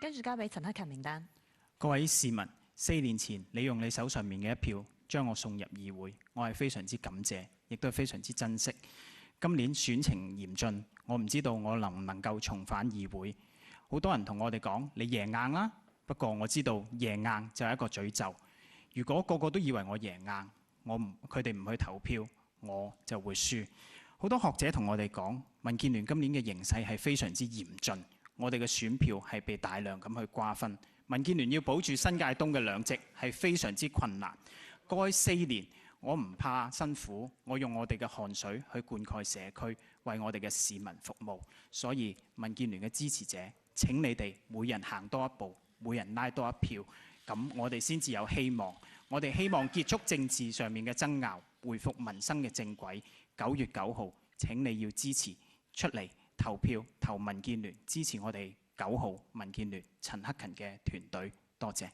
跟住交俾陳克勤名單。各位市民，4年前你用你手上面嘅一票將我送入議會，我係非常之感謝，亦都係非常之珍惜。今年選情嚴峻，我唔知道我能唔能夠重返議會。好多人同我哋講你贏硬啦，不過我知道贏硬就係一個詛咒。如果個個都以為我贏硬，佢哋唔去投票，我就會輸。好多學者同我哋講，民建聯今年嘅形勢係非常之嚴峻，我哋嘅選票係被大量咁去瓜分。民建聯要保住新界東嘅2席係非常之困難。過去4年，我唔怕辛苦，我用我哋嘅汗水去灌溉社區，為我哋嘅市民服務。所以民建聯嘅支持者，請你哋每人行多一步，每人拉多一票，咁我哋先至有希望。我哋希望結束政治上面嘅爭拗，回復民生嘅正軌。9月9號，請你要支持出嚟投票投民建聯，支持我哋9號民建聯陳克勤嘅團隊。多謝。